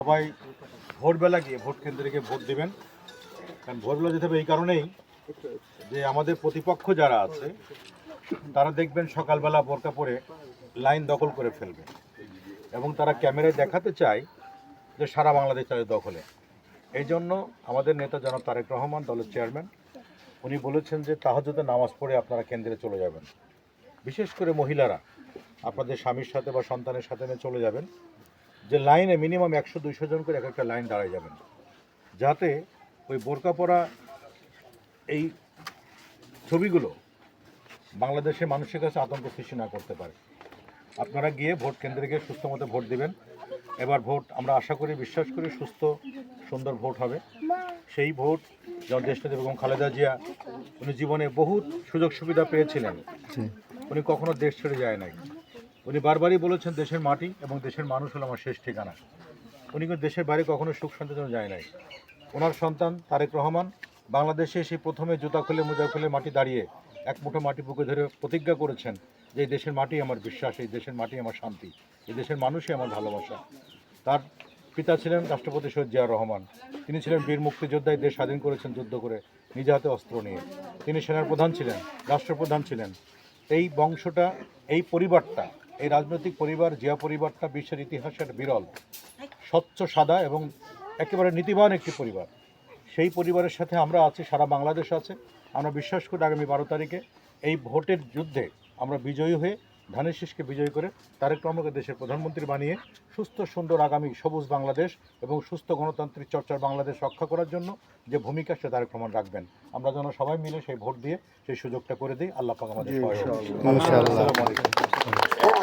সবাই ভোরবেলা গিয়ে ভোট কেন্দ্রে গিয়ে ভোট দেবেন। কারণ ভোরবেলা যেতে হবে এই কারণেই যে আমাদের প্রতিপক্ষ যারা আছে তারা দেখবেন সকালবেলা বোরকা পরে লাইন দখল করে ফেলবে এবং তারা ক্যামেরায় দেখাতে চায় যে সারা বাংলাদেশ তাদের দখলে। এই জন্য আমাদের নেতা জনাব তারেক রহমান, দলের চেয়ারম্যান, উনি বলেছেন যে তাহাজ্জুদের নামাজ পড়ে আপনারা কেন্দ্রে চলে যাবেন। বিশেষ করে মহিলারা আপনাদের স্বামীর সাথে বা সন্তানের সাথে নিয়ে চলে যাবেন, যে লাইনে মিনিমাম 100-200 জন করে এক একটা লাইন দাঁড়ায় যাবেন, যাতে ওই বোরকা পরা এই ছবিগুলো বাংলাদেশের মানুষের কাছে আতঙ্ক সৃষ্টি না করতে পারে। আপনারা গিয়ে ভোট কেন্দ্রে গিয়ে সুস্থ মতো ভোট দেবেন। এবার ভোট আমরা আশা করি, বিশ্বাস করি সুস্থ সুন্দর ভোট হবে। সেই ভোট যেমন দেশনেত্রী বেগম খালেদা জিয়া, উনি জীবনে বহুত সুযোগ সুবিধা পেয়েছিলেন, উনি কখনো দেশ ছেড়ে যায় নাই। উনি বারবারই বলেছেন দেশের মাটি এবং দেশের মানুষ হলো আমার শেষ ঠিকানা। উনি কিন্তু দেশের বাইরে কখনো সুখ শান্তির জন্য যায় নাই। ওনার সন্তান তারেক রহমান বাংলাদেশে সেই প্রথমে জুতা খুলে মোজা খুলে মাটি দাঁড়িয়ে এক মুঠো মাটি বুকে ধরে প্রতিজ্ঞা করেছেন যে এই দেশের মাটি আমার বিশ্বাস, এই দেশের মাটি আমার শান্তি, এই দেশের মানুষই আমার ভালোবাসা। তার পিতা ছিলেন রাষ্ট্রপতি শহীদ জিয়াউর রহমান। তিনি ছিলেন বীর মুক্তিযোদ্ধা, এই দেশ স্বাধীন করেছেন যুদ্ধ করে নিজ হাতে অস্ত্র নিয়ে। তিনি সেনার প্রধান ছিলেন, রাষ্ট্রপ্রধান ছিলেন। এই বংশটা, এই পরিবারটা, এই রাজনৈতিক পরিবার জিয়া পরিবারটা বিশ্বের ইতিহাসে একটা বিরল, স্বচ্ছ সাদা এবং একেবারে নীতিবান একটি পরিবার। সেই পরিবারের সাথে আমরা আছি, সারা বাংলাদেশ আছে। আমরা বিশ্বাস করি আগামী 12 তারিখে এই ভোটের যুদ্ধে আমরা বিজয়ী হয়ে ধানের শীষকে বিজয়ী করে তারেক রহমানকে দেশের প্রধানমন্ত্রী বানিয়ে সুস্থ সুন্দর আগামী সবুজ বাংলাদেশ এবং সুস্থ গণতান্ত্রিক চর্চার বাংলাদেশ রক্ষা করার জন্য যে ভূমিকা সে তারেক রহমান রাখবেন, আমরা যেন সবাই মিলে সেই ভোট দিয়ে সেই সুযোগটা করে দিই। আল্লাহ পাক আমাদের সহায় হোক। ইনশাআল্লাহ। আসসালামু আলাইকুম।